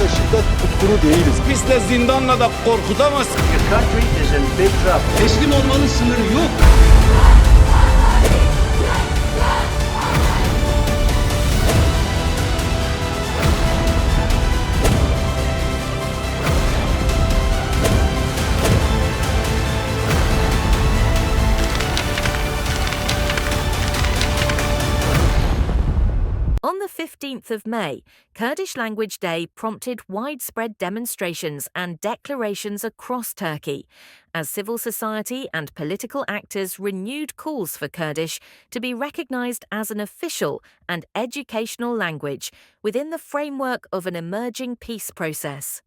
ve şiddet tutkunu değiliz. Biz de zindanla da korkutamazsın. Your country is in big trouble. Teslim olmanın sınırı yok. On the 15th of May, Kurdish Language Day prompted widespread demonstrations and declarations across Turkey, as civil society and political actors renewed calls for Kurdish to be recognized as an official and educational language within the framework of an emerging peace process.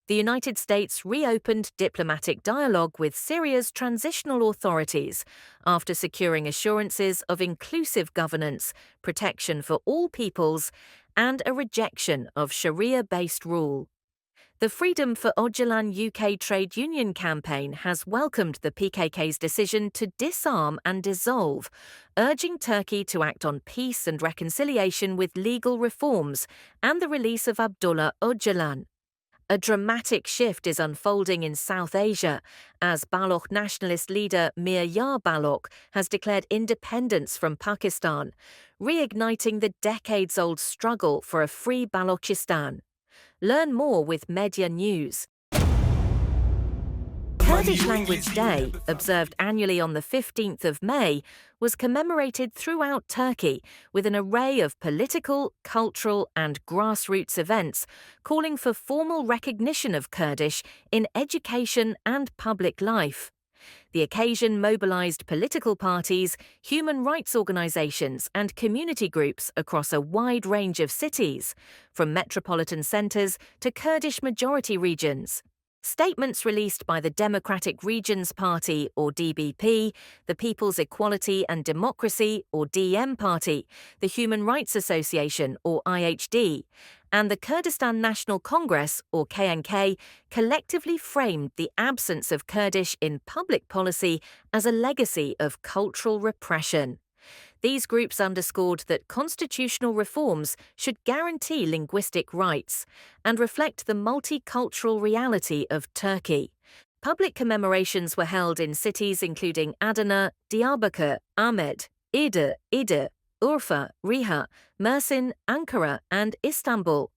The United States reopened diplomatic dialogue with Syria's transitional authorities after securing assurances of inclusive governance, protection for all peoples, and a rejection of Sharia-based rule. The Freedom for Öcalan UK trade union campaign has welcomed the PKK's decision to disarm and dissolve, urging Turkey to act on peace and reconciliation with legal reforms and the release of Abdullah Öcalan. A dramatic shift is unfolding in South Asia as Baloch nationalist leader Medya Baloch has declared independence from Pakistan, reigniting the decades-old struggle for a free Balochistan. Learn more with Medya News. Kurdish Language Day, observed annually on the 15th of May, was commemorated throughout Turkey with an array of political, cultural and grassroots events calling for formal recognition of Kurdish in education and public life. The occasion mobilized political parties, human rights organizations and community groups across a wide range of cities, from metropolitan centers to Kurdish majority regions. Statements released by the Democratic Regions Party, or DBP, the People's Equality and Democracy, or DM Party, the Human Rights Association, or IHD, and the Kurdistan National Congress, or KNK, collectively framed the absence of Kurdish in public policy as a legacy of cultural repression. These groups underscored that constitutional reforms should guarantee linguistic rights and reflect the multicultural reality of Turkey. Public commemorations were held in cities including Adana, Diyarbakır, Ahmet, Idre, Urfa, Riha, Mersin, Ankara, and Istanbul.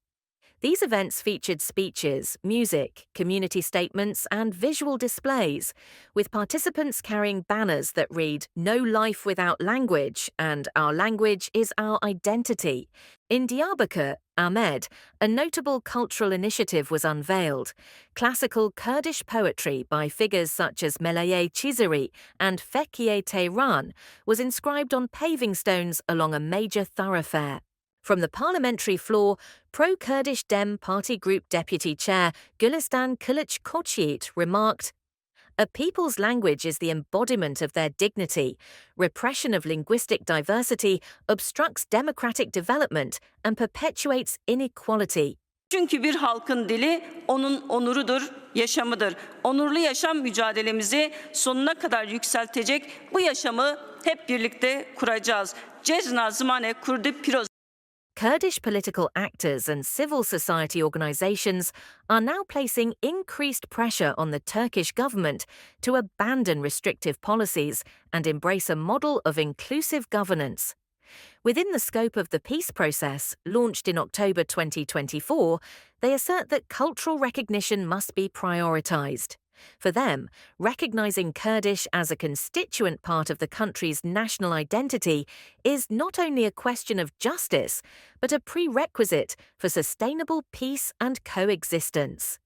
These events featured speeches, music, community statements, and visual displays, with participants carrying banners that read, "No life without language," and "Our language is our identity." In Diyarbakır, Ahmet, a notable cultural initiative was unveiled. Classical Kurdish poetry by figures such as Melaye Chizeri and Fekhiye Tehran was inscribed on paving stones along a major thoroughfare. From the parliamentary floor, pro-Kurdish Dem Party Group Deputy Chair Gülistan Kılıç Koçyiğit remarked, "A people's language is the embodiment of their dignity. Repression of linguistic diversity obstructs democratic development and perpetuates inequality." Çünkü bir halkın dili onun onurudur, yaşamıdır. Onurlu yaşam mücadelemizi sonuna kadar yükseltecek bu yaşamı hep birlikte kuracağız. Cezna zmane kurdi piroz. Kurdish political actors and civil society organizations are now placing increased pressure on the Turkish government to abandon restrictive policies and embrace a model of inclusive governance. Within the scope of the peace process, launched in October 2024, they assert that cultural recognition must be prioritized. For them, recognizing Kurdish as a constituent part of the country's national identity is not only a question of justice, but a prerequisite for sustainable peace and coexistence.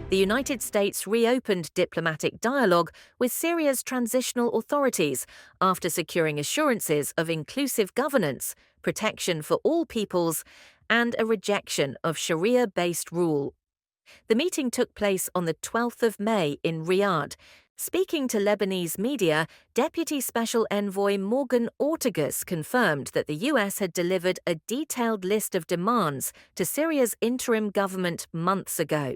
The United States reopened diplomatic dialogue with Syria's transitional authorities after securing assurances of inclusive governance, protection for all peoples, and a rejection of Sharia-based rule. The meeting took place on the 12th of May in Riyadh. Speaking to Lebanese media, Deputy Special Envoy Morgan Ortagus confirmed that the US had delivered a detailed list of demands to Syria's interim government months ago.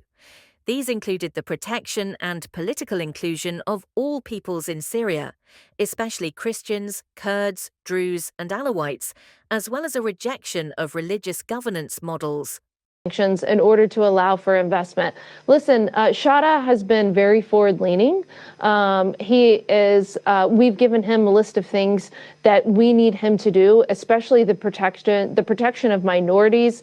These included the protection and political inclusion of all peoples in Syria, especially Christians, Kurds, Druze, and Alawites, as well as a rejection of religious governance models. In order to allow for investment. Listen, Shada has been very forward-leaning. We've given him a list of things that we need him to do, especially the protection of minorities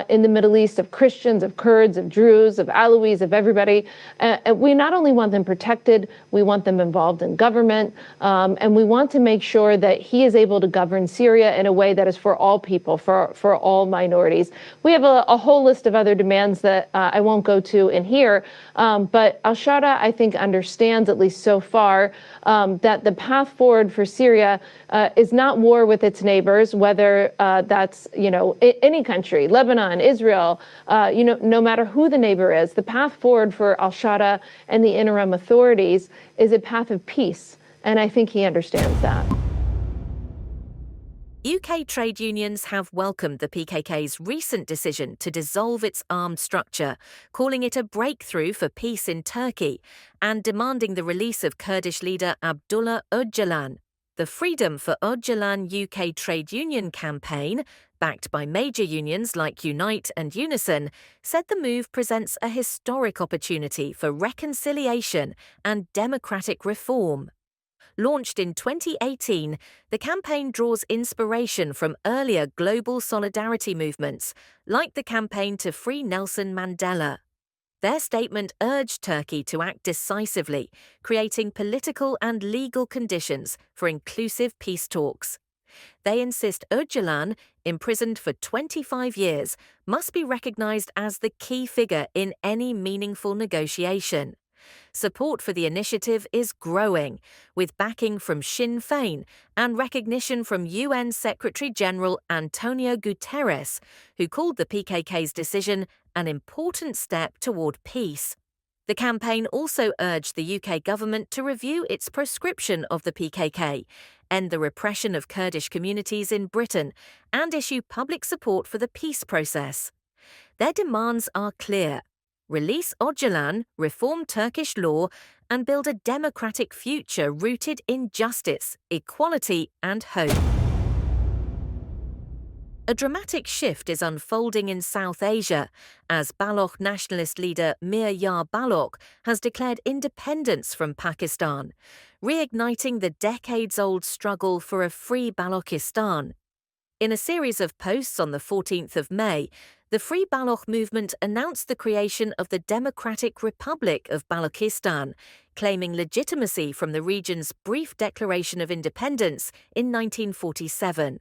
in the Middle East, of Christians, of Kurds, of Druze, of Alawis, of everybody. We not only want them protected, we want them involved in government, and we want to make sure that he is able to govern Syria in a way that is for all people, for all minorities. We have a whole list of other demands that I won't go to in here, but al-Shada, I think, understands, at least so far, that the path forward for Syria is not war with its neighbors, whether that's, any country, Lebanon, Israel, no matter who the neighbor is. The path forward for al-Shada and the interim authorities is a path of peace, and I think he understands that. UK trade unions have welcomed the PKK's recent decision to dissolve its armed structure, calling it a breakthrough for peace in Turkey and demanding the release of Kurdish leader Abdullah Öcalan. The Freedom for Öcalan UK trade union campaign, backed by major unions like Unite and Unison, said the move presents a historic opportunity for reconciliation and democratic reform. Launched in 2018, the campaign draws inspiration from earlier global solidarity movements, like the campaign to free Nelson Mandela. Their statement urged Turkey to act decisively, creating political and legal conditions for inclusive peace talks. They insist Öcalan, imprisoned for 25 years, must be recognized as the key figure in any meaningful negotiation. Support for the initiative is growing, with backing from Sinn Féin and recognition from UN Secretary-General Antonio Guterres, who called the PKK's decision an important step toward peace. The campaign also urged the UK government to review its proscription of the PKK, end the repression of Kurdish communities in Britain, and issue public support for the peace process. Their demands are clear: release Öcalan, reform Turkish law, and build a democratic future rooted in justice, equality, and hope. A dramatic shift is unfolding in South Asia as Baloch nationalist leader Mir Baloch has declared independence from Pakistan, reigniting the decades-old struggle for a free Balochistan. In a series of posts on the 14th of May, the Free Baloch movement announced the creation of the Democratic Republic of Balochistan, claiming legitimacy from the region's brief declaration of independence in 1947.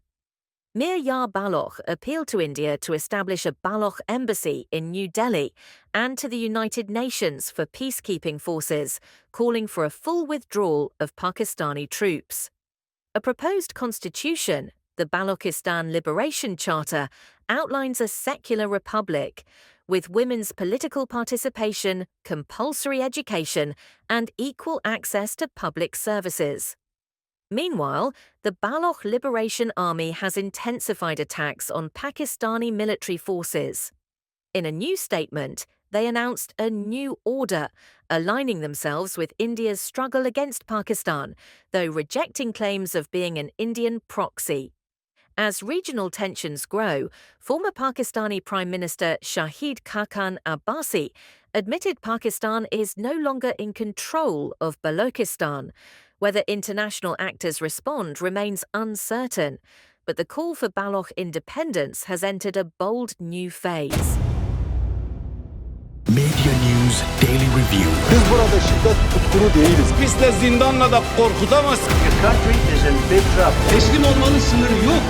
Mir Baloch appealed to India to establish a Baloch embassy in New Delhi and to the United Nations for peacekeeping forces, calling for a full withdrawal of Pakistani troops. A proposed constitution, the Balochistan Liberation Charter, outlines a secular republic, with women's political participation, compulsory education, and equal access to public services. Meanwhile, the Baloch Liberation Army has intensified attacks on Pakistani military forces. In a new statement, they announced a new order, aligning themselves with India's struggle against Pakistan, though rejecting claims of being an Indian proxy. As regional tensions grow, former Pakistani Prime Minister Shahid Khaqan Abbasi admitted Pakistan is no longer in control of Balochistan. Whether international actors respond remains uncertain, but the call for Baloch independence has entered a bold new phase. Medya News Daily Review. Biz burada şiddet tutkunu değiliz. Biz de zindanla da korkutamazsın. Your country is in big trouble. Teslim olmanın sınırı yok.